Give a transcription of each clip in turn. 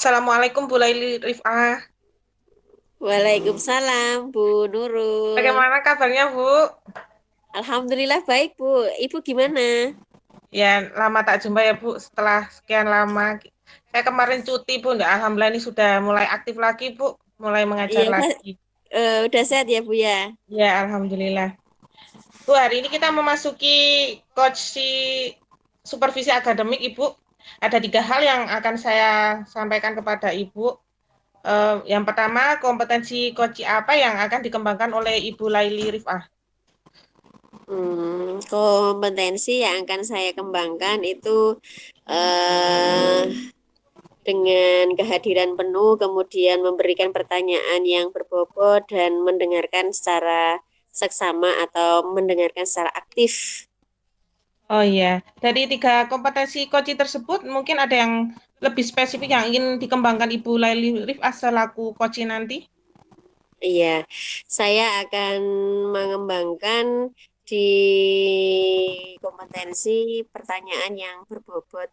Assalamualaikum Bu Laili Rifah. Waalaikumsalam, Bu Nurul. Bagaimana kabarnya Bu? Alhamdulillah baik, Bu. Ibu gimana? Ya lama tak jumpa ya Bu. Setelah sekian lama, saya kemarin cuti Bu. Nggak, Alhamdulillah ini sudah mulai aktif lagi Bu. Mulai mengajar Iya, lagi. udah sehat ya, Bu ya? Ya Alhamdulillah. Bu, hari ini kita memasuki coach supervisi akademik Ibu. Ada tiga hal yang akan saya sampaikan kepada Ibu. Yang pertama, kompetensi coach apa yang akan dikembangkan oleh Ibu Laili Rifah? Kompetensi yang akan saya kembangkan itu eh, dengan kehadiran penuh, kemudian memberikan pertanyaan yang berbobot dan mendengarkan secara seksama atau mendengarkan secara aktif. Oh iya, dari tiga kompetensi Koci tersebut, mungkin ada yang lebih spesifik yang ingin dikembangkan Ibu Laili Rifah selaku Koci nanti? Iya, saya akan mengembangkan di kompetensi pertanyaan yang berbobot.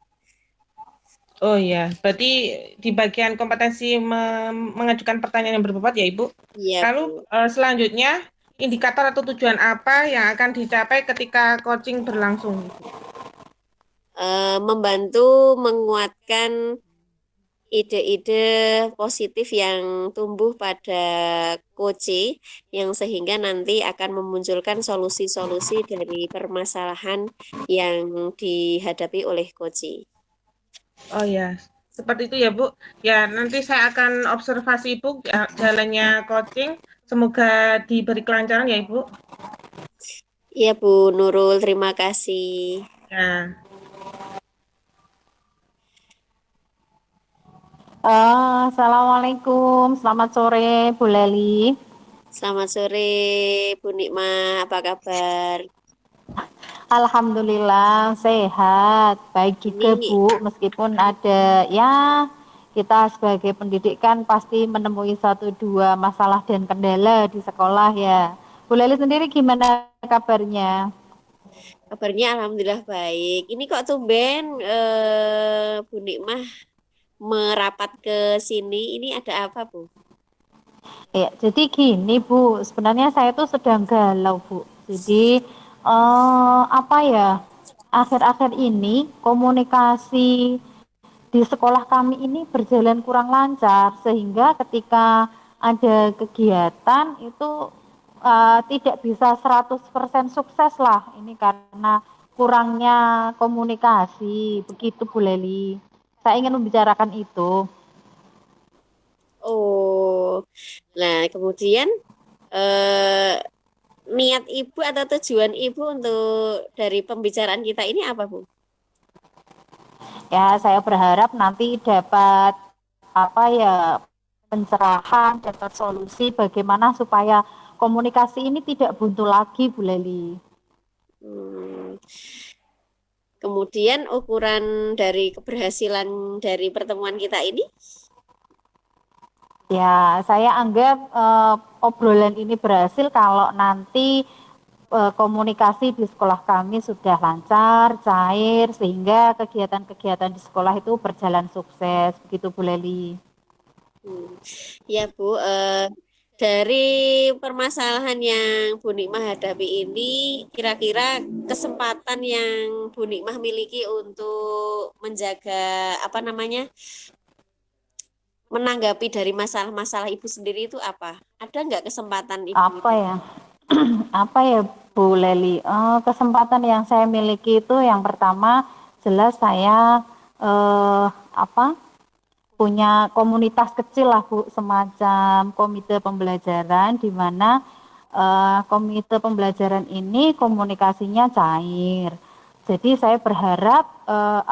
Oh iya, berarti di bagian kompetensi mengajukan pertanyaan yang berbobot ya Ibu. Iya, Lalu Bu. selanjutnya, indikator atau tujuan apa yang akan dicapai ketika coaching berlangsung Ibu? Membantu menguatkan ide-ide positif yang tumbuh pada Koci yang sehingga nanti akan memunculkan solusi-solusi dari permasalahan yang dihadapi oleh Koci. Oh ya, seperti itu ya Bu. Ya, nanti saya akan observasi Ibu jalannya coaching. Semoga diberi kelancaran ya Ibu. Iya, Bu Nurul, terima kasih. Ya. Assalamualaikum, selamat sore Bu Leli. Selamat sore, Bu Nikmah. Apa kabar? Alhamdulillah sehat, baik juga Ini Bu. Meskipun ada ya kita sebagai pendidik kan pasti menemui satu dua masalah dan kendala di sekolah ya. Bu Leli sendiri gimana kabarnya? kabarnya alhamdulillah baik. Ini kok tumben Bu Nikmah merapat ke sini. Ini ada apa, Bu? Ya, jadi gini Bu, sebenarnya saya tuh sedang galau Bu. Jadi apa ya? Akhir-akhir ini komunikasi di sekolah kami ini berjalan kurang lancar sehingga ketika ada kegiatan itu tidak bisa 100% sukses lah ini karena kurangnya komunikasi begitu Bu Leli. Saya ingin membicarakan itu. Oh, nah kemudian eh, niat Ibu atau tujuan Ibu untuk dari pembicaraan kita ini apa, Bu? Ya, saya berharap nanti dapat apa ya pencerahan, dapat solusi bagaimana supaya komunikasi ini tidak buntu lagi Bu Leli. Hmm, Kemudian ukuran dari keberhasilan dari pertemuan kita ini, Ya, saya anggap obrolan ini berhasil kalau nanti komunikasi di sekolah kami sudah lancar, cair, sehingga kegiatan-kegiatan di sekolah itu berjalan sukses. Begitu Bu Leli. hmm, ya Bu, dari permasalahan yang Bu Nikmah hadapi ini, kira-kira kesempatan yang Bu Nikmah miliki untuk menjaga apa namanya, menanggapi dari masalah-masalah Ibu sendiri itu apa? Ada nggak kesempatan Ibu Apa itu? ya? Apa ya Bu Leli? Kesempatan yang saya miliki itu yang pertama jelas saya apa punya komunitas kecil lah Bu, semacam komite pembelajaran di mana komite pembelajaran ini komunikasinya cair. Jadi saya berharap eh,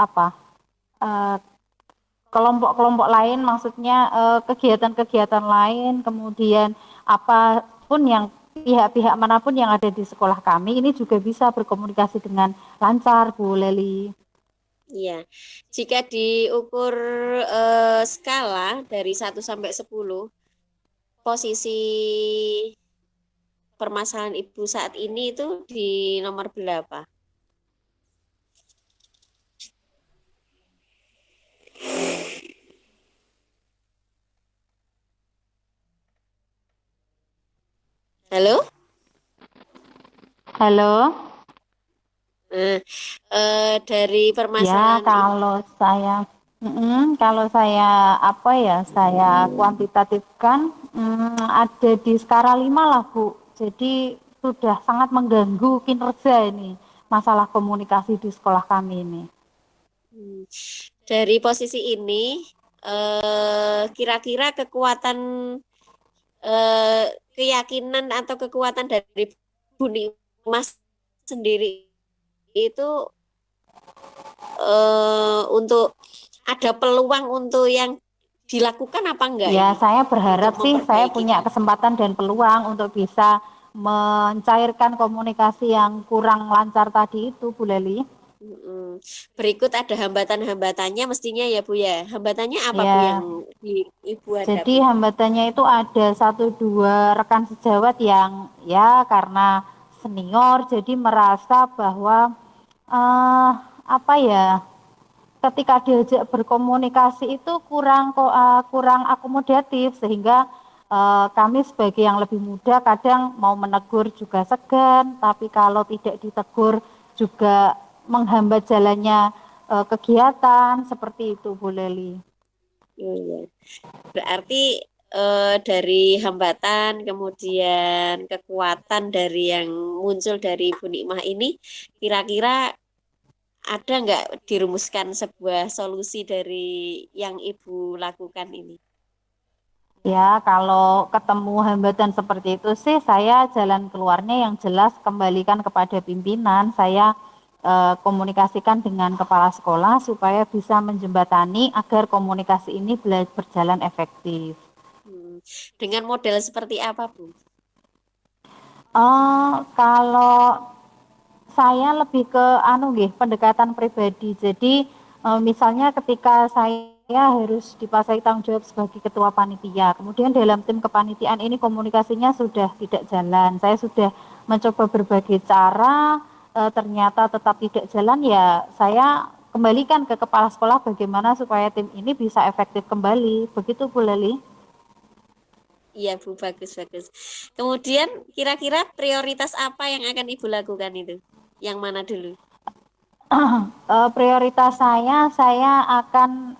kelompok-kelompok lain, maksudnya kegiatan-kegiatan lain, kemudian apapun yang pihak-pihak manapun yang ada di sekolah kami ini juga bisa berkomunikasi dengan lancar, Bu Leli. Iya, jika diukur skala dari 1 sampai 10, posisi permasalahan Ibu saat ini itu di nomor berapa? Halo? Halo? Nah, dari Ya, permasalahan ini, kalau saya apa ya, saya kuantitatifkan ada di skala 5 lah Bu. Jadi sudah sangat mengganggu kinerja ini masalah komunikasi di sekolah kami ini. hmm, dari posisi ini, kira-kira kekuatan, eh, keyakinan atau kekuatan dari Bu Mas sendiri itu, untuk ada peluang untuk yang dilakukan apa enggak Ya, ini saya untuk berharap sih saya memperbaiki? punya kesempatan dan peluang untuk bisa mencairkan komunikasi yang kurang lancar tadi itu, Bu Leli. Mm-mm. Berikut ada hambatan-hambatannya mestinya ya Bu ya. Hambatannya apa Bu yang Ya, Ibu jadi hadapi? hambatannya itu ada satu dua rekan sejawat yang ya karena senior jadi merasa bahwa eh apa ya, ketika diajak berkomunikasi itu kurang akomodatif sehingga kami sebagai yang lebih muda kadang mau menegur juga segan, tapi kalau tidak ditegur juga menghambat jalannya kegiatan seperti itu Bu Leli. Oh, iya. Berarti, dari hambatan kemudian kekuatan dari yang muncul dari Bu Nikmah ini, kira-kira ada nggak dirumuskan sebuah solusi dari yang Ibu lakukan ini? Ya, kalau ketemu hambatan seperti itu sih, saya jalan keluarnya yang jelas kembalikan kepada pimpinan. Saya komunikasikan dengan kepala sekolah supaya bisa menjembatani agar komunikasi ini berjalan efektif. Hmm. Dengan model seperti apa Bu? Kalau saya lebih ke anu nggih, pendekatan pribadi. Jadi misalnya ketika saya harus dipasai tanggung jawab sebagai ketua panitia, kemudian dalam tim kepanitiaan ini komunikasinya sudah tidak jalan. Saya sudah mencoba berbagai cara, ternyata tetap tidak jalan, ya saya kembalikan ke kepala sekolah bagaimana supaya tim ini bisa efektif kembali. Begitu Bu Leli. Iya Bu, bagus bagus. Kemudian kira-kira prioritas apa yang akan Ibu lakukan itu? Yang mana dulu? Prioritas saya akan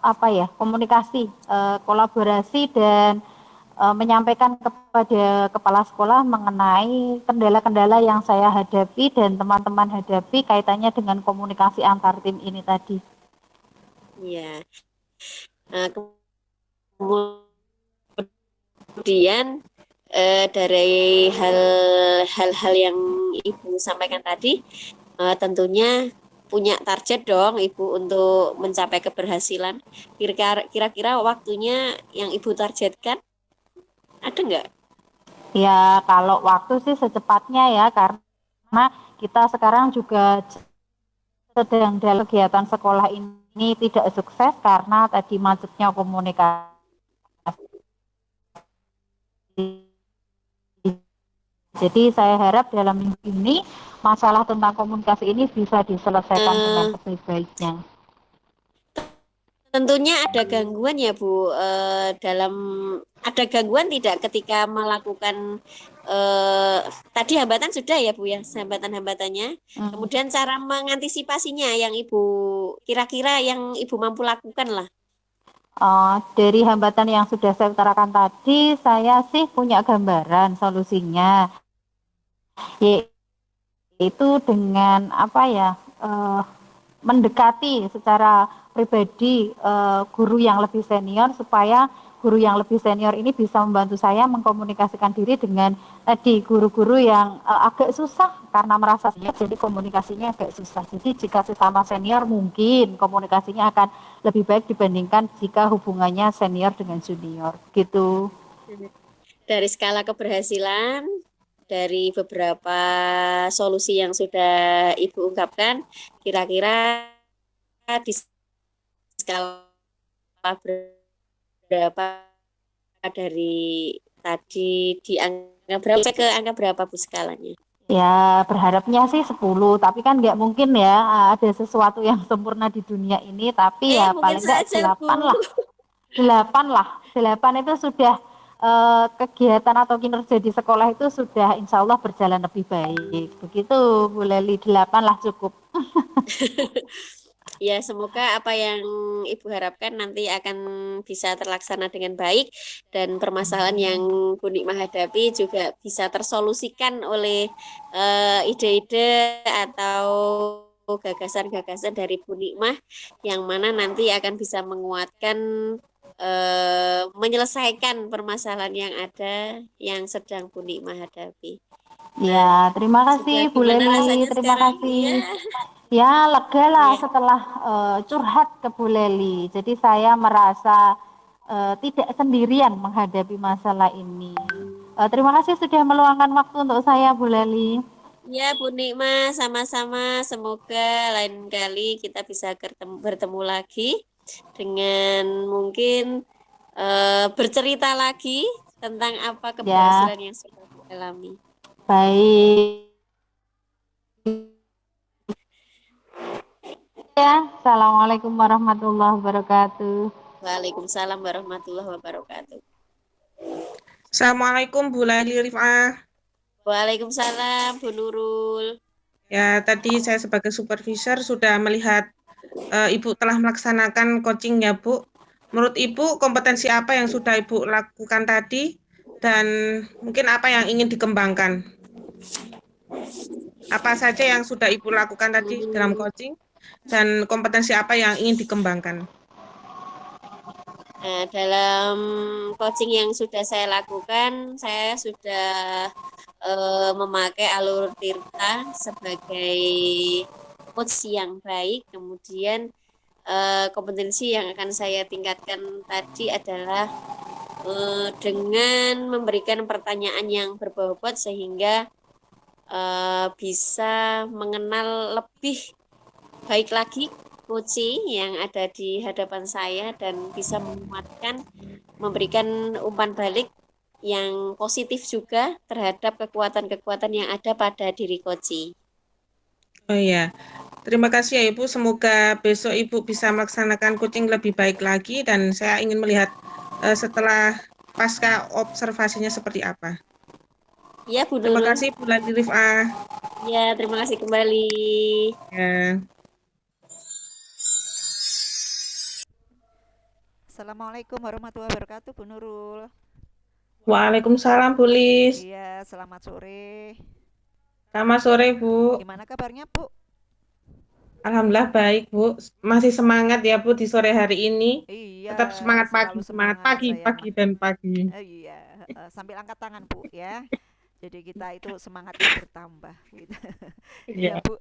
apa ya, komunikasi, kolaborasi dan menyampaikan kepada kepala sekolah mengenai kendala-kendala yang saya hadapi dan teman-teman hadapi kaitannya dengan komunikasi antar tim ini tadi. Iya. Nah, kemudian, dari hal-hal yang Ibu sampaikan tadi, tentunya punya target dong Ibu untuk mencapai keberhasilan. Kira-kira waktunya yang Ibu targetkan ada nggak? Ya kalau waktu sih secepatnya ya, karena kita sekarang juga sedang dalam kegiatan sekolah ini tidak sukses karena tadi macetnya komunikasi. Jadi saya harap dalam minggu ini masalah tentang komunikasi ini bisa diselesaikan dengan Eh, sebaik-baiknya. Tentunya ada gangguan ya Bu. Dalam ada gangguan tidak ketika melakukan, eh, tadi hambatan sudah ya Bu ya, hambatan-hambatannya. Hmm. Kemudian cara mengantisipasinya yang Ibu kira-kira yang Ibu mampu lakukan lah. Dari hambatan yang sudah saya utarakan tadi, saya sih punya gambaran solusinya, yaitu dengan apa ya, eh, mendekati secara pribadi guru yang lebih senior supaya guru yang lebih senior ini bisa membantu saya mengkomunikasikan diri dengan tadi guru-guru yang agak susah karena merasa senior jadi komunikasinya agak susah. Jadi jika sesama senior mungkin komunikasinya akan lebih baik dibandingkan jika hubungannya senior dengan junior gitu. Dari skala keberhasilan, dari beberapa solusi yang sudah Ibu ungkapkan, kira-kira di skala berapa dari tadi di angka berapa ke angka berapa Bu skalanya? Ya berharapnya sih 10, tapi kan nggak mungkin ya ada sesuatu yang sempurna di dunia ini, tapi ya Mungkin paling nggak saja Bu. 8 lah. 8 lah, 8 itu sudah kegiatan atau kinerja di sekolah itu sudah insya Allah berjalan lebih baik. Begitu Bu Leli, 8 lah cukup. Ya, semoga apa yang Ibu harapkan nanti akan bisa terlaksana dengan baik dan permasalahan yang Bu Nikmah hadapi juga bisa tersolusikan oleh ide-ide atau gagasan-gagasan dari Bu Nikmah yang mana nanti akan bisa menguatkan menyelesaikan permasalahan yang ada yang sedang Bu Nikmah hadapi. Nah, Ya, terima sudah kasih Bu gimana Leli, rasanya terima sekarang? Iya, kasih. Ya, lega lah iya. setelah curhat ke Bu Leli. Jadi saya merasa tidak sendirian menghadapi masalah ini. Terima kasih sudah meluangkan waktu untuk saya, Bu Leli. Ya, Bu Nikma, sama-sama. Semoga lain kali kita bisa bertemu lagi dengan mungkin bercerita lagi tentang apa Ya, keberhasilan yang sudah dialami. baik. Ya, Assalamualaikum warahmatullahi wabarakatuh. Waalaikumsalam warahmatullahi wabarakatuh. Assalamualaikum Bu Lali Rifah. Waalaikumsalam, Bu Nurul. Ya, tadi saya sebagai supervisor sudah melihat Ibu telah melaksanakan coaching ya, Bu. Menurut Ibu, kompetensi apa yang sudah Ibu lakukan tadi dan mungkin apa yang ingin dikembangkan? Apa saja yang sudah Ibu lakukan tadi dalam Hmm, coaching dan kompetensi apa yang ingin dikembangkan? Nah, dalam coaching yang sudah saya lakukan, saya sudah memakai alur Tirta sebagai coach yang baik. Kemudian kompetensi yang akan saya tingkatkan tadi adalah dengan memberikan pertanyaan yang berbobot sehingga bisa mengenal lebih baik lagi coaching yang ada di hadapan saya dan bisa menguatkan, memberikan umpan balik yang positif juga terhadap kekuatan-kekuatan yang ada pada diri coach. Oh ya, terima kasih ya Ibu. Semoga besok Ibu bisa melaksanakan coaching lebih baik lagi dan saya ingin melihat setelah pasca observasinya seperti apa. Ya, Bu Terima Nurul. kasih Bu Lali Rifah. Ya, terima kasih kembali. Ya. Assalamualaikum warahmatullahi wabarakatuh, Bu Nurul. Waalaikumsalam Bu Lis. Iya, selamat sore. Selamat sore Bu. Gimana kabarnya, Bu? Alhamdulillah baik Bu. Masih semangat ya Bu di sore hari ini. Iya, Tetap semangat pagi, selalu semangat semangat pagi, saya pagi mah. dan pagi. Iya, sambil angkat tangan, Bu, ya. Jadi kita itu semangatnya bertambah gitu. Iya, Iya. Bu.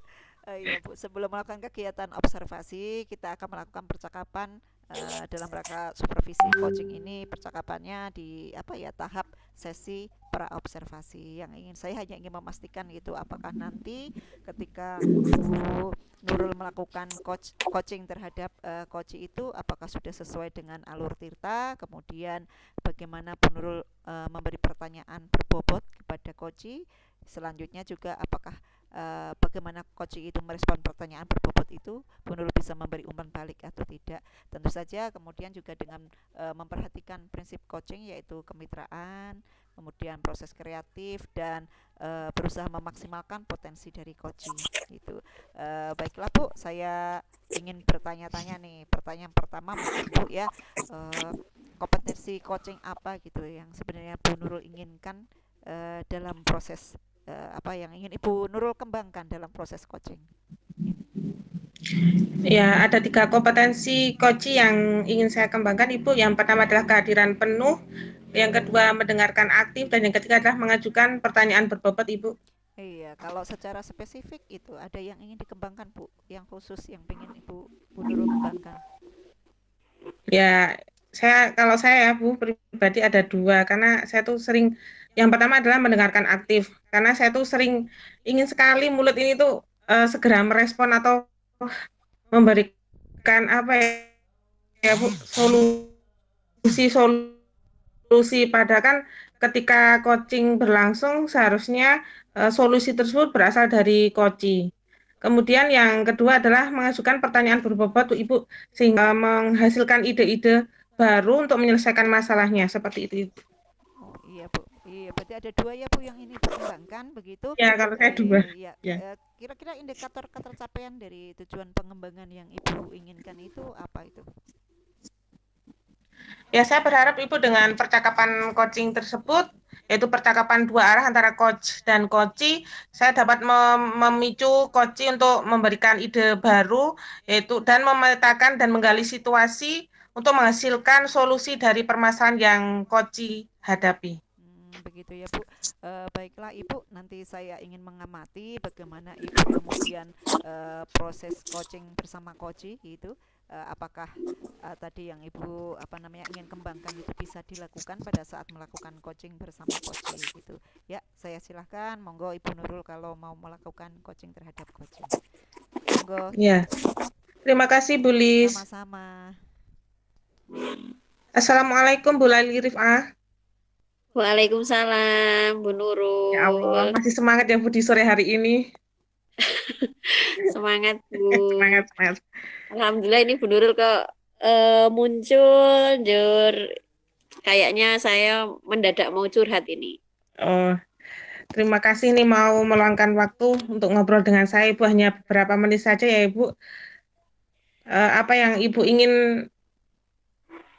Iya, Bu. Sebelum melakukan kegiatan observasi, kita akan melakukan percakapan dalam rangka supervisi coaching ini. Percakapannya di apa ya, tahap sesi pra observasi. Yang ingin saya hanya ingin memastikan gitu, apakah nanti ketika Bu Nurul melakukan coaching terhadap coach itu apakah sudah sesuai dengan alur Tirta, kemudian bagaimana Bu Nurul memberi pertanyaan berbobot kepada coach. Selanjutnya juga apakah bagaimana coach itu merespon pertanyaan berbobot itu, Bu Nurul bisa memberi umpan balik atau tidak. Tentu saja kemudian juga dengan memperhatikan prinsip coaching yaitu kemitraan, kemudian proses kreatif dan berusaha memaksimalkan potensi dari coaching gitu. Baiklah Bu, saya ingin bertanya-tanya nih. Pertanyaan pertama mungkin Bu ya, kompetensi coaching apa gitu yang sebenarnya Bu Nurul inginkan dalam proses apa yang ingin Ibu Nurul kembangkan dalam proses coaching ini. Ya, ada 3 kompetensi coaching yang ingin saya kembangkan Ibu. Yang pertama adalah kehadiran penuh, yang kedua mendengarkan aktif, dan yang ketiga adalah mengajukan pertanyaan berbobot Ibu. Iya, kalau secara spesifik itu ada yang ingin dikembangkan Bu, yang khusus yang ingin Bu Nurul kembangkan. Ya, kalau saya ya Bu pribadi ada 2 karena saya tuh sering yang pertama adalah mendengarkan aktif karena saya tuh sering ingin sekali mulut ini tuh segera merespon atau memberikan apa ya Bu solusi padahal kan ketika coaching berlangsung seharusnya solusi tersebut berasal dari coaching. Kemudian yang kedua adalah mengajukan pertanyaan berbobot tuh Ibu sehingga menghasilkan ide-ide baru untuk menyelesaikan masalahnya seperti itu Ibu. Iya, berarti ada dua ya Bu yang ini dikembangkan begitu. Ya, kalau saya dua. Ya, Ya. kira-kira indikator ketercapaian dari tujuan pengembangan yang Ibu inginkan itu apa itu? Ya, saya berharap Ibu dengan percakapan coaching tersebut, yaitu percakapan dua arah antara coach dan coachee, saya dapat memicu coachee untuk memberikan ide baru, yaitu dan memetakan dan menggali situasi untuk menghasilkan solusi dari permasalahan yang coachee hadapi. Begitu ya Bu. Baiklah Ibu, nanti saya ingin mengamati bagaimana Ibu kemudian proses coaching bersama coachee gitu. Apakah tadi yang Ibu ingin kembangkan itu bisa dilakukan pada saat melakukan coaching bersama coachee gitu. Ya, saya silahkan monggo Ibu Nurul kalau mau melakukan coaching terhadap coachee. Monggo. Ya, terima kasih Bu Lis. Sama-sama. Assalamualaikum Bu Laili Rifah. Waalaikumsalam, Bu Ya Allah, Nurul. masih semangat ya Bu di sore hari ini. Semangat, Bu. Semangat, semangat. Alhamdulillah ini Bu Nurul kok muncul, Jur. Kayaknya saya mendadak mau curhat ini. Oh, terima kasih nih mau meluangkan waktu untuk ngobrol dengan saya, Ibu. Hanya beberapa menit saja ya, Ibu. Apa yang Ibu ingin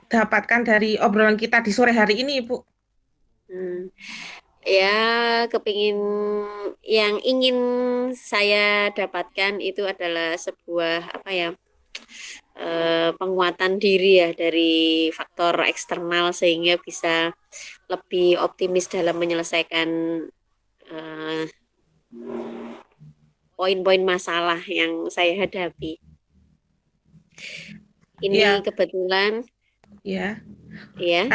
dapatkan dari obrolan kita di sore hari ini, Ibu? Hmm. Ya, kepingin yang ingin saya dapatkan itu adalah sebuah penguatan diri ya dari faktor eksternal sehingga bisa lebih optimis dalam menyelesaikan eh, poin-poin masalah yang saya hadapi. Ini Ya, kebetulan ya. ya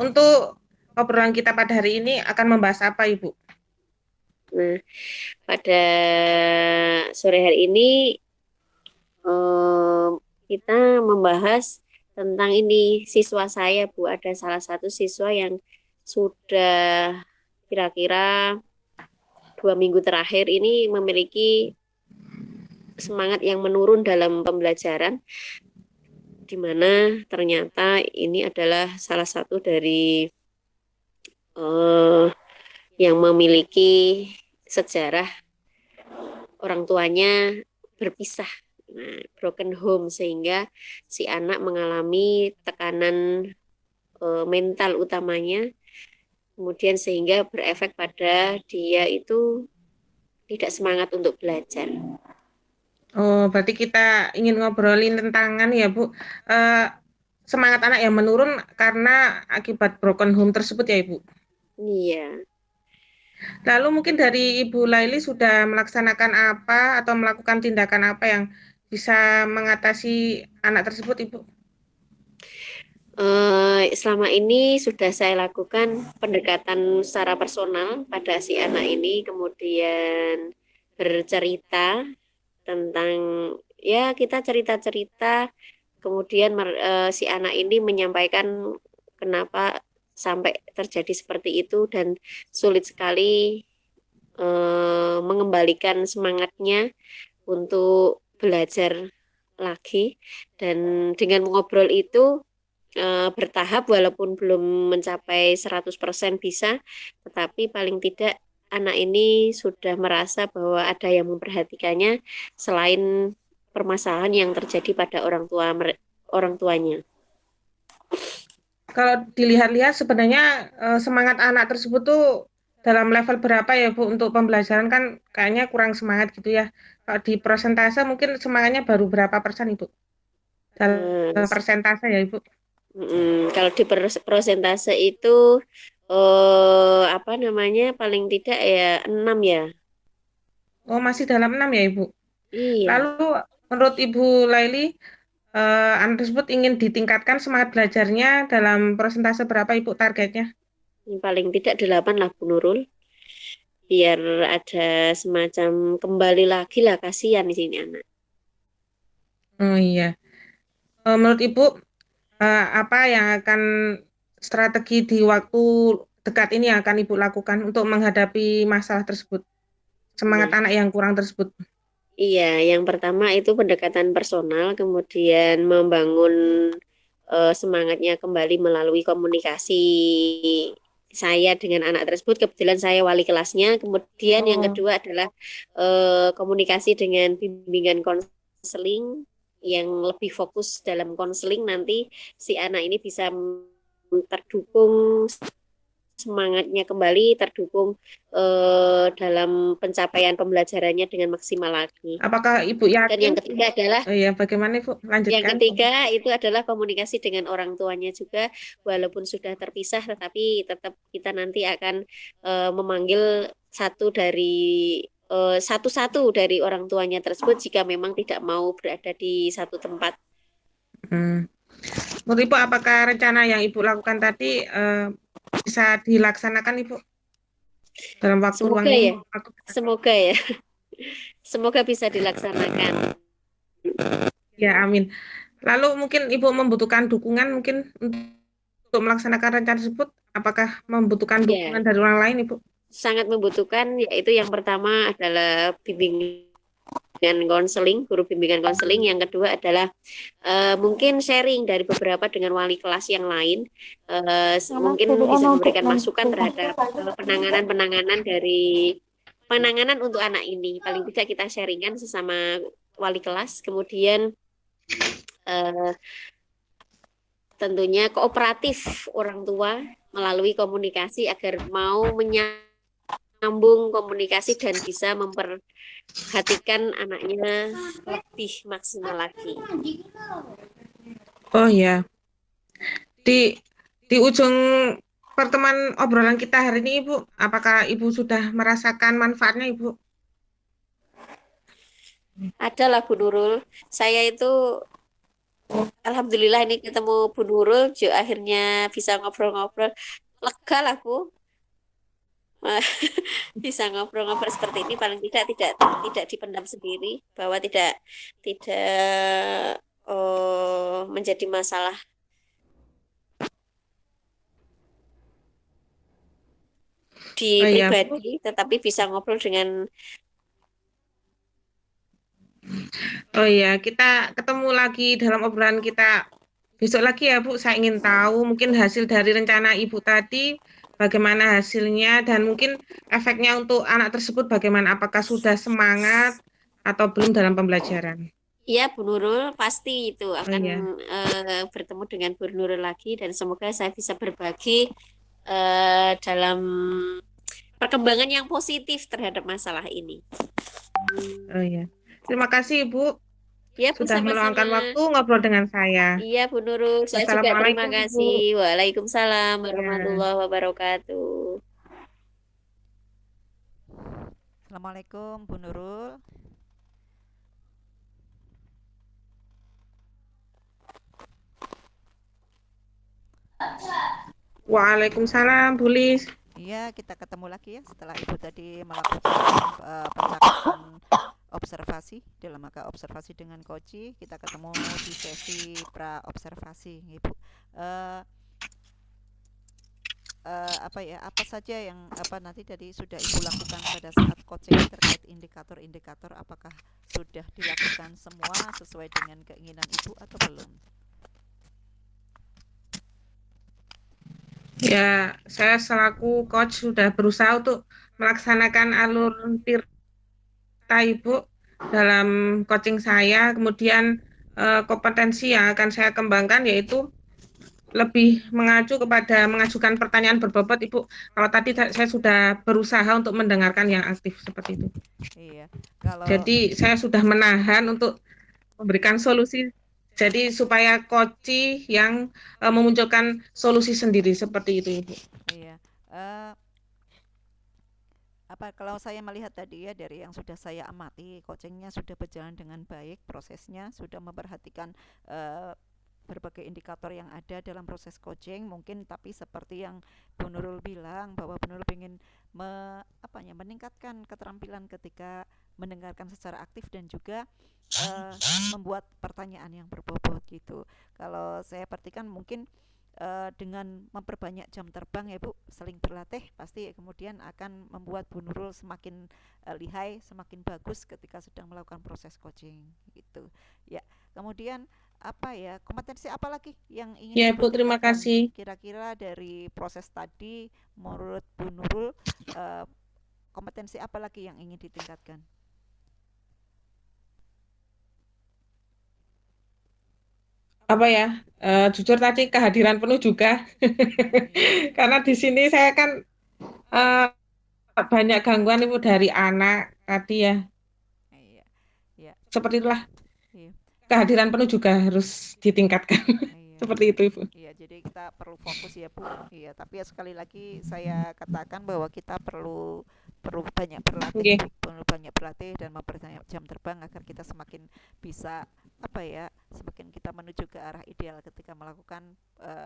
Untuk obrolan kita pada hari ini akan membahas apa, Ibu? Nah, pada sore hari ini kita membahas tentang ini siswa saya, Bu. Ada salah satu siswa yang sudah kira-kira 2 minggu terakhir ini memiliki semangat yang menurun dalam pembelajaran, di mana ternyata ini adalah salah satu dari yang memiliki sejarah orang tuanya berpisah, broken home, sehingga si anak mengalami tekanan mental utamanya, kemudian sehingga berefek pada dia itu tidak semangat untuk belajar. Oh, berarti kita ingin ngobrolin tentangan ya, Bu. Semangat anak yang menurun karena akibat broken home tersebut ya, Ibu. Iya. Lalu mungkin dari Ibu Laili sudah melaksanakan apa atau melakukan tindakan apa yang bisa mengatasi anak tersebut, Ibu? Selama ini sudah saya lakukan pendekatan secara personal pada si anak ini, kemudian bercerita tentang, ya kita cerita-cerita, kemudian si anak ini menyampaikan kenapa sampai terjadi seperti itu dan sulit sekali mengembalikan semangatnya untuk belajar lagi. Dan dengan mengobrol itu bertahap, walaupun belum mencapai 100% bisa, tetapi paling tidak anak ini sudah merasa bahwa ada yang memperhatikannya selain permasalahan yang terjadi pada orang tuanya. Kalau dilihat-lihat sebenarnya semangat anak tersebut tuh dalam level berapa ya, Bu? Untuk pembelajaran kan kayaknya kurang semangat gitu ya. Kalau di persentase mungkin semangatnya baru berapa persen, Ibu? Dalam persentase ya, Ibu? Kalau di persentase itu paling tidak ya 6 ya. Oh, masih dalam 6 ya, Ibu? Iya, Lalu menurut Ibu Laili, anak tersebut ingin ditingkatkan semangat belajarnya dalam persentase berapa, Ibu, targetnya? paling tidak 8 lah Bu Nurul. Biar ada semacam kembali lagi lah, kasihan di sini anak. Oh iya. Menurut Ibu, apa yang akan strategi di waktu dekat ini yang akan Ibu lakukan untuk menghadapi masalah tersebut? Semangat Nah, anak yang kurang tersebut. iya, yang pertama itu pendekatan personal, kemudian membangun semangatnya kembali melalui komunikasi saya dengan anak tersebut. Kebetulan saya wali kelasnya. Kemudian yang Oh, kedua adalah komunikasi dengan bimbingan konseling yang lebih fokus dalam konseling, nanti si anak ini bisa terdukung semangatnya kembali, terdukung dalam pencapaian pembelajarannya dengan maksimal lagi. apakah Ibu Dan yakin? yang ketiga adalah Oh ya, bagaimana Ibu? yang Lanjutkan. ketiga itu adalah komunikasi dengan orang tuanya juga, walaupun sudah terpisah, tetapi tetap kita nanti akan memanggil satu-satu dari orang tuanya tersebut jika memang tidak mau berada di satu tempat. Hmm. Menurut Ibu, apakah rencana yang Ibu lakukan tadi bisa dilaksanakan Ibu dalam waktu luang Semoga ini? ya, semoga ya, semoga bisa dilaksanakan. Ya, amin. Lalu mungkin Ibu membutuhkan dukungan mungkin untuk melaksanakan rencana tersebut. Apakah membutuhkan Ya, dukungan dari orang lain, Ibu? sangat membutuhkan, yaitu yang pertama adalah bimbingan konseling, guru bimbingan konseling. Yang kedua adalah mungkin sharing dari beberapa dengan wali kelas yang lain, mungkin bisa memberikan masukan terhadap penanganan untuk anak ini. Paling tidak kita sharingan sesama wali kelas. Kemudian eh, tentunya kooperatif orang tua melalui komunikasi agar mau menyambung komunikasi dan bisa memperhatikan anaknya lebih maksimal lagi. Oh ya, di ujung pertemuan obrolan kita hari ini, Ibu, apakah Ibu sudah merasakan manfaatnya, Ibu? Ada lah Bu Nurul. Saya itu alhamdulillah ini ketemu Bu Nurul, akhirnya bisa ngobrol-ngobrol. Lega lah Bu. Bisa ngobrol-ngobrol seperti ini, paling tidak dipendam sendiri, bahwa tidak tidak menjadi masalah di Oh ya, Bu. pribadi, tetapi bisa ngobrol dengan. Oh ya, kita ketemu lagi dalam obrolan kita besok lagi ya, Bu. Saya ingin tahu mungkin hasil dari rencana Ibu tadi, bagaimana hasilnya, dan mungkin efeknya untuk anak tersebut bagaimana, apakah sudah semangat atau belum dalam pembelajaran. Ya, Bu Nurul pasti itu Oh akan ya, bertemu dengan Bu Nurul lagi, dan semoga saya bisa berbagi dalam perkembangan yang positif terhadap masalah ini. oh ya. Terima kasih, Ibu, Ya, Bu, sudah sama-sama. meluangkan waktu ngobrol dengan saya. Iya, Bu Nurul. Saya juga terima Wassalamualaikum, Ibu. kasih. Waalaikumsalam Ya. warahmatullahi wabarakatuh. Assalamualaikum Bu Nurul. Waalaikumsalam, Bu Lis. Iya, kita ketemu lagi ya setelah Ibu tadi melakukan percakapan observasi dalam rangka observasi dengan Koci. Kita ketemu di sesi pra observasi, Ibu. Eh, apa saja yang nanti tadi sudah Ibu lakukan pada saat coaching terkait indikator-indikator, apakah sudah dilakukan semua sesuai dengan keinginan Ibu atau belum? Ya, saya selaku coach sudah berusaha untuk melaksanakan alur tirta Ibu dalam coaching saya. Kemudian kompetensi yang akan saya kembangkan yaitu lebih mengacu kepada mengajukan pertanyaan berbobot, Ibu. Kalau tadi saya sudah berusaha untuk mendengarkan yang aktif seperti itu. Iya, kalau Jadi saya sudah menahan untuk memberikan solusi. Jadi supaya koci yang memunculkan solusi sendiri seperti itu, Ibu. iya, eh, kalau saya melihat tadi ya dari yang sudah saya amati, coachingnya sudah berjalan dengan baik, prosesnya sudah memperhatikan eh, berbagai indikator yang ada dalam proses coaching mungkin, tapi seperti yang Bu Nurul bilang bahwa Bu Nurul ingin meningkatkan keterampilan ketika mendengarkan secara aktif dan juga membuat pertanyaan yang berbobot gitu. Kalau saya perhatikan mungkin dengan memperbanyak jam terbang ya Bu, seling berlatih pasti kemudian akan membuat Bu Nurul semakin lihai, semakin bagus ketika sedang melakukan proses coaching gitu. Ya, Kemudian apa ya, kompetensi apa lagi yang ingin Ya, Ibu Ibu, terima tingkatkan? kasih. Kira-kira dari proses tadi, menurut Bu Nurul, eh, kompetensi apa lagi yang ingin ditingkatkan? Apa ya? Jujur tadi kehadiran penuh juga. Iya, Karena di sini saya kan eh, banyak gangguan Ibu dari anak tadi ya. iya, iya, Seperti itulah, iya, kehadiran penuh juga harus ditingkatkan. iya. Seperti itu, Ibu. Iya, jadi kita perlu fokus ya, Bu. Iya, tapi ya sekali lagi saya katakan bahwa kita perlu perlu banyak berlatih, Oke. Bu. Perlu banyak berlatih dan memperbanyak jam terbang agar kita semakin bisa apa ya, semakin kita menuju ke arah ideal ketika melakukan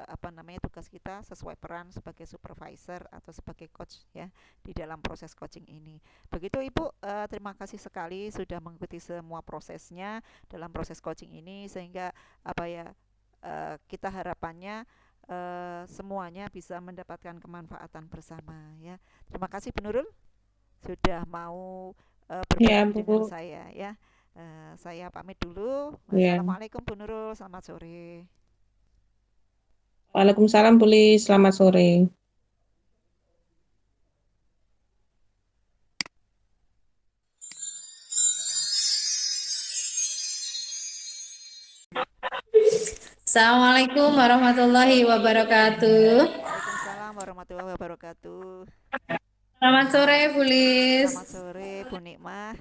apa namanya tugas kita sesuai peran sebagai supervisor atau sebagai coach ya di dalam proses coaching ini. Begitu Ibu, terima kasih sekali sudah mengikuti semua prosesnya dalam proses coaching ini sehingga apa ya kita harapannya semuanya bisa mendapatkan kemanfaatan bersama ya. Terima kasih Bu Nurul sudah mau Ya, berbagi dengan Bu. saya ya. Saya pamit dulu. Ya. Wassalamualaikum Bu Nurul, selamat sore. Waalaikumsalam, Bu Lis. Selamat sore. Assalamualaikum warahmatullahi wabarakatuh. Waalaikumsalam warahmatullahi wabarakatuh. Selamat sore, Bu Selamat Lis. sore Bu Nikmah.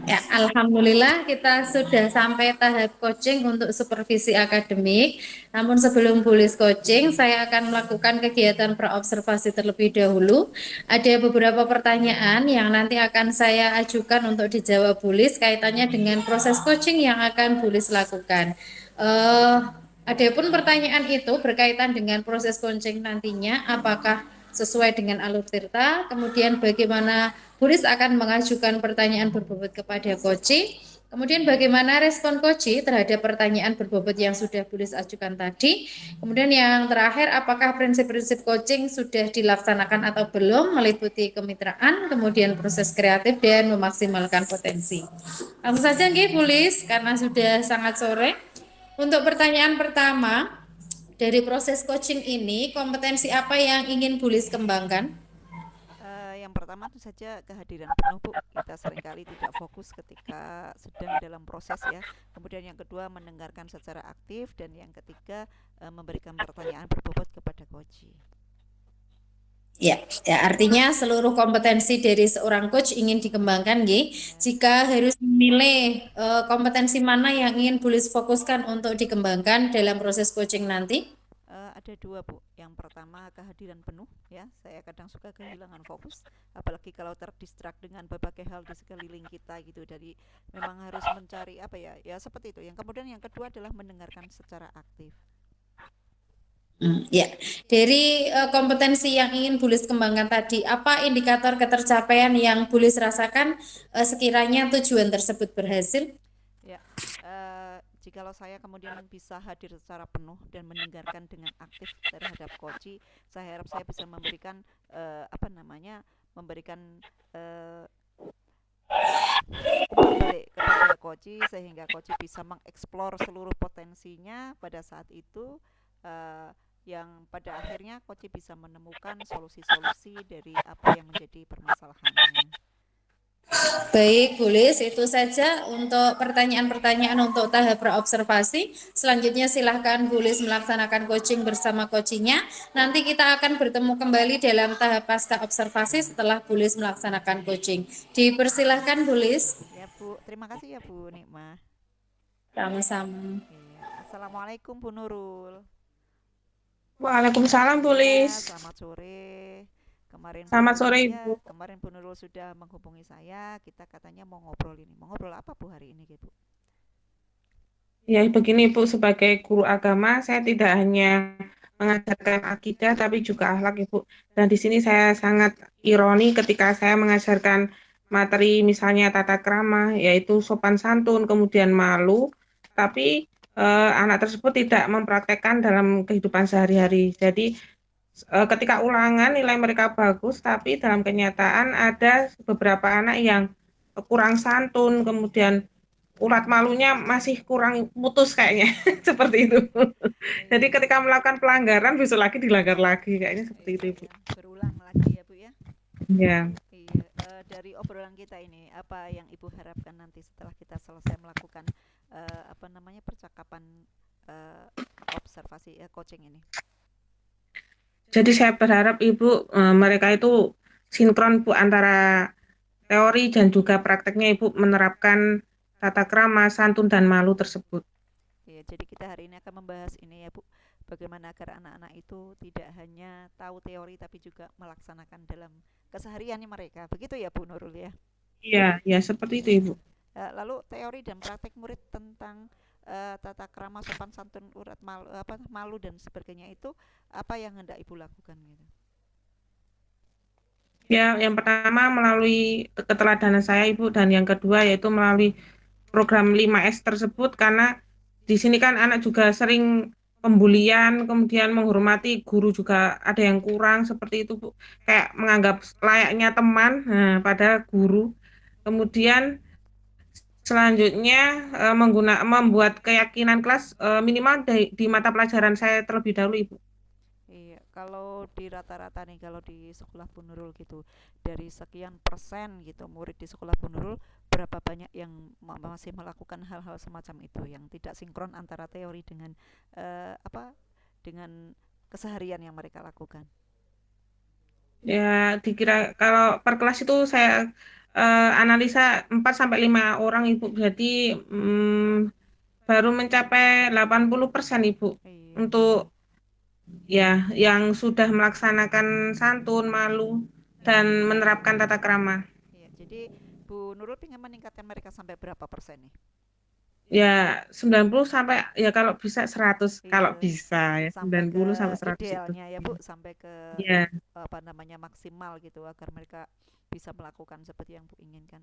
Ya, alhamdulillah kita sudah sampai tahap coaching untuk supervisi akademik. Namun sebelum Bu Lis coaching, saya akan melakukan kegiatan praobservasi terlebih dahulu. Ada beberapa pertanyaan yang nanti akan saya ajukan untuk dijawab Bu Lis kaitannya dengan proses coaching yang akan Bu Lis lakukan. Eh, Adapun pertanyaan itu berkaitan dengan proses coaching nantinya, apakah sesuai dengan alur tirta, kemudian bagaimana Buris akan mengajukan pertanyaan berbobot kepada Koci, kemudian bagaimana respon Koci terhadap pertanyaan berbobot yang sudah Buris ajukan tadi, kemudian yang terakhir apakah prinsip-prinsip coaching sudah dilaksanakan atau belum, meliputi kemitraan, kemudian proses kreatif dan memaksimalkan potensi. Langsung saja nggih Buris, karena sudah sangat sore. Untuk pertanyaan pertama, dari proses coaching ini, kompetensi apa yang ingin Bulis kembangkan? Yang pertama tentu saja kehadiran penuh Bu. Kita seringkali tidak fokus ketika sedang dalam proses ya. Kemudian yang kedua mendengarkan secara aktif dan yang ketiga memberikan pertanyaan berbobot kepada coach. Ya, artinya seluruh kompetensi dari seorang coach ingin dikembangkan, nggih. Ya, Jika harus memilih kompetensi mana yang ingin Bulis fokuskan untuk dikembangkan dalam proses coaching nanti? ada dua Bu. Yang pertama kehadiran penuh ya. Saya kadang suka kehilangan fokus, apalagi kalau terdistrak dengan berbagai hal di sekeliling kita gitu. Jadi memang harus mencari apa ya? Ya seperti itu. Yang kemudian yang kedua adalah mendengarkan secara aktif. Ya, dari kompetensi yang ingin Bulis kembangkan tadi, apa indikator ketercapaian yang Bulis rasakan sekiranya tujuan tersebut berhasil? Ya, jikalau saya kemudian bisa hadir secara penuh dan mendengarkan dengan aktif terhadap koci, saya harap saya bisa memberikan apa namanya, memberikan eh, umpan balik kepada koci sehingga koci bisa mengeksplor seluruh potensinya pada saat itu. eh, yang pada akhirnya koci bisa menemukan solusi-solusi dari apa yang menjadi permasalahannya. Baik, Bulis, itu saja untuk pertanyaan-pertanyaan untuk tahap praobservasi. Selanjutnya silahkan Bulis melaksanakan coaching bersama coachingnya. Nanti kita akan bertemu kembali dalam tahap pasca observasi setelah Bulis melaksanakan coaching. Dipersilahkan Bulis. Ya Bu, terima kasih ya Bu Nikmah. Sama-sama. Iya, assalamualaikum Bu Nurul. Waalaikumsalam, Bu Ya, Lis. selamat sore. Kemarin Bu Selamat Nurul, sore, ya, Ibu. kemarin Bu Nurul sudah menghubungi saya. Kita katanya mau ngobrol ini. Mau ngobrol apa Bu hari ini, gitu? Ya, begini, Bu, sebagai guru agama, saya tidak hanya mengajarkan akidah, tapi juga akhlak, Ibu. Dan di sini saya sangat ironi ketika saya mengajarkan materi misalnya tata krama, yaitu sopan santun, kemudian malu, tapi anak tersebut tidak mempraktekkan dalam kehidupan sehari-hari. Jadi, ketika ulangan nilai mereka bagus, tapi dalam kenyataan ada beberapa anak yang kurang santun, kemudian urat malunya masih kurang putus kayaknya seperti itu. Jadi Iya, ketika melakukan pelanggaran besok lagi dilanggar lagi kayaknya seperti itu Ibu. iya, berulang lagi ya Bu ya. Ya. Iya, dari obrolan kita ini, apa yang Ibu harapkan nanti setelah kita selesai melakukan apa namanya percakapan eh, observasi coaching ini? Jadi saya berharap Ibu mereka itu sinkron Bu antara teori dan juga prakteknya Ibu menerapkan tata krama, santun dan malu tersebut. Ya, jadi kita hari ini akan membahas ini ya Bu, bagaimana agar anak-anak itu tidak hanya tahu teori tapi juga melaksanakan dalam kesehariannya mereka. Begitu ya Bu Nurul ya. Iya, ya seperti itu Ibu. Iya. Lalu teori dan praktek murid tentang tata krama sopan santun urat malu apa malu dan sebagainya itu apa yang hendak Ibu lakukan gitu. Ya, yang pertama melalui keteladanan saya Ibu dan yang kedua yaitu melalui program 5S tersebut karena di sini kan anak juga sering pembulian, kemudian menghormati guru juga ada yang kurang seperti itu Bu. Kayak menganggap layaknya teman pada guru. Kemudian selanjutnya membuat keyakinan kelas minimal di mata pelajaran saya terlebih dahulu Ibu. Iya, kalau di rata-rata nih kalau di sekolah Bu Nurul gitu dari sekian persen gitu murid di sekolah Bu Nurul berapa banyak yang masih melakukan hal-hal semacam itu yang tidak sinkron antara teori dengan apa dengan keseharian yang mereka lakukan. Ya, dikira kalau per kelas itu saya analisa 4 sampai 5 orang Ibu. Jadi baru mencapai 80% Ibu Iya, untuk ya yang sudah melaksanakan santun, malu dan menerapkan tata krama. iya. Jadi Bu Nurul ingin meningkatkan mereka sampai berapa persen nih? Ya 90 sampai ya kalau bisa 100 kalau Iya, bisa ya sampai ke 90 sampai 100 itu. idealnya ya Bu, sampai ke Ya. apa namanya maksimal gitu agar mereka bisa melakukan seperti yang Bu inginkan.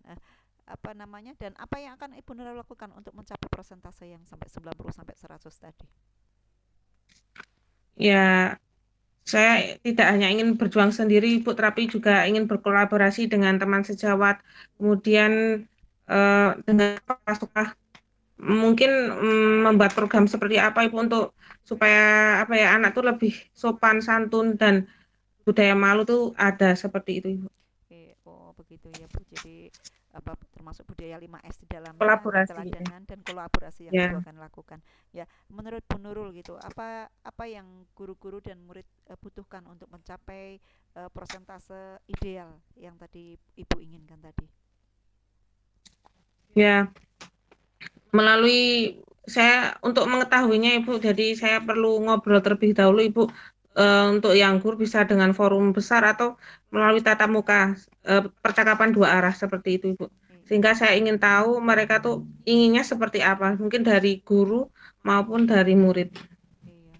Apa namanya dan apa yang akan Ibu Nurul lakukan untuk mencapai persentase yang sampai 90 sampai 100 tadi? Ya, saya tidak hanya ingin berjuang sendiri, Ibu, tapi juga ingin berkolaborasi dengan teman sejawat. Kemudian dengan sekolah mungkin membuat program seperti apa, Ibu, untuk supaya apa ya anak tuh lebih sopan, santun dan budaya malu tuh ada seperti itu, Ibu. Oh begitu ya Bu. Jadi apa termasuk budaya 5S di dalamnya, Kolaborasi, ya. keteladanan dan kolaborasi yang Ibu Ya. akan lakukan. Ya, menurut Bu Nurul gitu, apa yang guru-guru dan murid butuhkan untuk mencapai persentase ideal yang tadi Ibu inginkan tadi? Ya, melalui saya untuk mengetahuinya Ibu, jadi saya perlu ngobrol terlebih dahulu Ibu untuk yang guru bisa dengan forum besar atau melalui tatap muka percakapan dua arah seperti itu Ibu. Iya, Sehingga saya ingin tahu mereka tuh inginnya seperti apa, mungkin dari guru maupun dari murid. iya.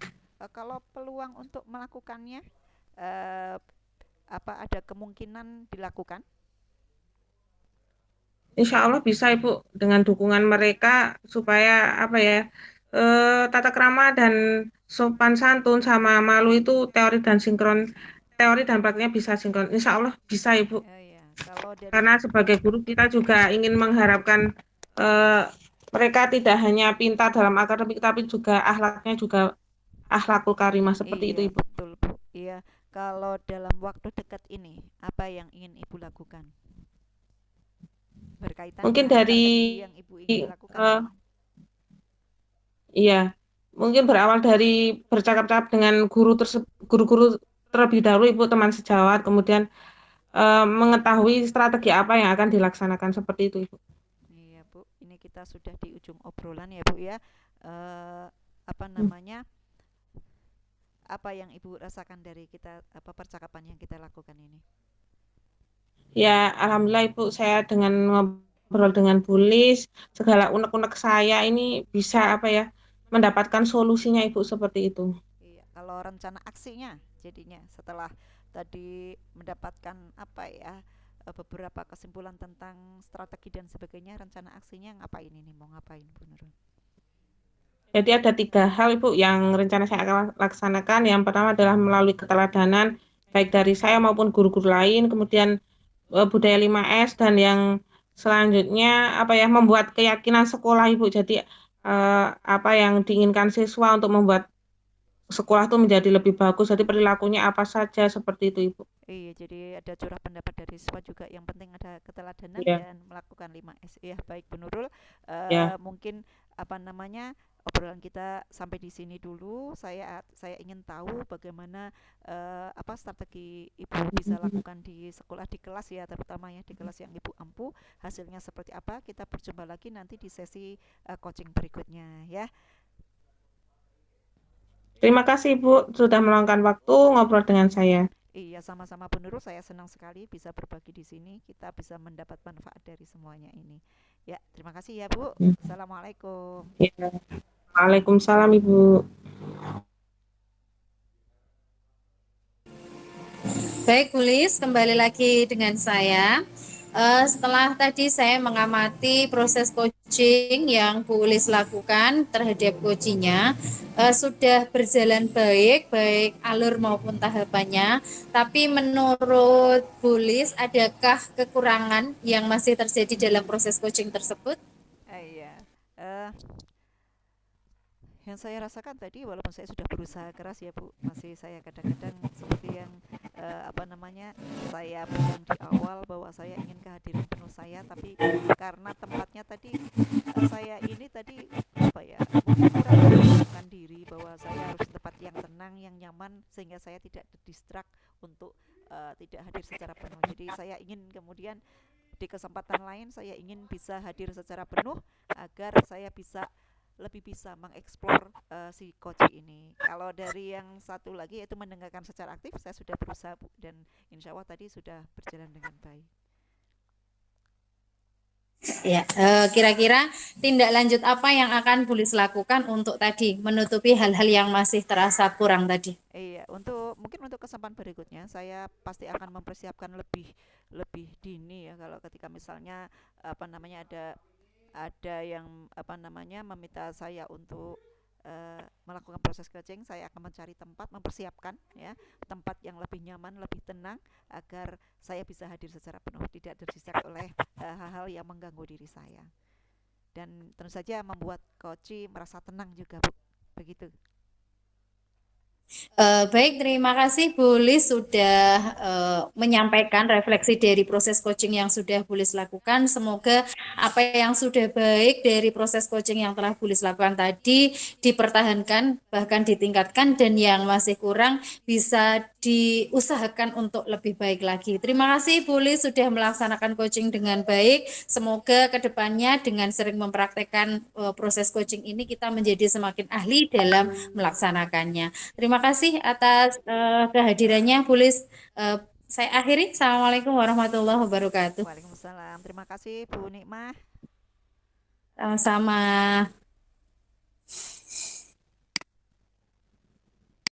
Kalau peluang untuk melakukannya, eh, apa ada kemungkinan dilakukan? Insya Allah bisa Ibu dengan dukungan mereka supaya apa ya tata krama dan sopan santun sama malu itu teori dan sinkron teori dan praktiknya bisa sinkron. Insya Allah bisa Ibu. Ya, kalau dari Karena sebagai guru kita juga ingin mengharapkan eh, mereka tidak hanya pintar dalam akademik tapi juga akhlaknya juga akhlakul karimah seperti itu iya Ibu. betul Bu. Iya, kalau dalam waktu dekat ini apa yang ingin Ibu lakukan? Berkaitan Mungkin dengan dari strategi yang Ibu ingin lakukan eh, nih. iya, mungkin berawal dari bercakap-cakap dengan guru-guru terlebih dahulu Ibu teman sejawat, kemudian mengetahui strategi apa yang akan dilaksanakan seperti itu Ibu. Iya Bu, ini kita sudah di ujung obrolan ya Bu ya. Eh, apa Hmm. namanya? Apa yang Ibu rasakan dari kita apa percakapan yang kita lakukan ini? Ya, alhamdulillah Ibu, saya dengan ngobrol dengan Bu Lis, segala unek-unek saya ini bisa apa ya, mendapatkan solusinya Ibu seperti itu. Iya, kalau rencana aksinya jadinya setelah tadi mendapatkan apa ya beberapa kesimpulan tentang strategi dan sebagainya, rencana aksinya ngapain ini? Mau ngapain Bu Nurul? Jadi ada 3 hal Ibu yang rencana saya akan laksanakan. Yang pertama adalah melalui keteladanan, baik dari saya maupun guru-guru lain, kemudian budaya 5S, dan yang selanjutnya apa ya, membuat keyakinan sekolah Ibu. Jadi apa yang diinginkan siswa untuk membuat sekolah itu menjadi lebih bagus. Jadi perilakunya apa saja seperti itu Ibu. Iya, jadi ada curah pendapat dari siswa juga. Yang penting ada keteladanan Ya, dan melakukan 5S. Ya, baik Bu Nurul. ya. Mungkin apa namanya obrolan kita sampai di sini dulu. Saya ingin tahu bagaimana apa strategi Ibu bisa lakukan di sekolah di kelas ya, terutama ya di kelas yang Ibu ampu. Hasilnya seperti apa? Kita berjumpa lagi nanti di sesi coaching berikutnya ya. Terima kasih Ibu sudah meluangkan waktu ngobrol dengan saya. Iya, sama-sama Bu Nurul. Saya senang sekali bisa berbagi di sini. Kita bisa mendapat manfaat dari semuanya ini. Ya, terima kasih ya, Bu. Assalamualaikum. Ya. Waalaikumsalam Ibu. Baik, Bulis, kembali lagi dengan saya. Setelah tadi saya mengamati proses coaching yang Bu Ulis lakukan terhadap coachingnya, sudah berjalan baik, baik alur maupun tahapannya. Tapi menurut Bu Ulis, adakah kekurangan yang masih terjadi dalam proses coaching tersebut? Iya. Eh, yang saya rasakan tadi, walaupun saya sudah berusaha keras ya Bu, masih saya kadang-kadang seperti yang apa namanya saya bilang di awal bahwa saya ingin kehadiran penuh saya, tapi karena tempatnya tadi saya ini tadi apa ya, mungkin kurang menenangkan diri bahwa saya harus di tempat yang tenang, yang nyaman, sehingga saya tidak terdistract untuk tidak hadir secara penuh. Jadi saya ingin kemudian di kesempatan lain saya ingin bisa hadir secara penuh agar saya lebih bisa mengeksplor si coach ini. Kalau dari yang satu lagi yaitu mendengarkan secara aktif, saya sudah berusaha Bu, dan insya Allah tadi sudah berjalan dengan baik. Ya, kira-kira tindak lanjut apa yang akan Bulis lakukan untuk tadi menutupi hal-hal yang masih terasa kurang tadi? Iya, mungkin untuk kesempatan berikutnya saya pasti akan mempersiapkan lebih lebih dini ya, kalau ketika misalnya apa namanya ada yang apa namanya meminta saya untuk melakukan proses coaching, saya akan mencari tempat, mempersiapkan ya tempat yang lebih nyaman, lebih tenang agar saya bisa hadir secara penuh, tidak terdistract oleh hal-hal yang mengganggu diri saya. Dan tentu saja membuat coach merasa tenang juga, Bu. Begitu. Baik, terima kasih Bu Lis sudah menyampaikan refleksi dari proses coaching yang sudah Bu Lis lakukan. Semoga apa yang sudah baik dari proses coaching yang telah Bu Lis lakukan tadi dipertahankan, bahkan ditingkatkan, dan yang masih kurang bisa diusahakan untuk lebih baik lagi. Terima kasih Bu Lis sudah melaksanakan coaching dengan baik. Semoga kedepannya dengan sering mempraktekkan proses coaching ini kita menjadi semakin ahli dalam melaksanakannya. Terima kasih atas kehadirannya, Bu Lis. Saya akhiri. Assalamualaikum warahmatullahi wabarakatuh. Waalaikumsalam. Terima kasih Bu Nikmah. Sama-sama.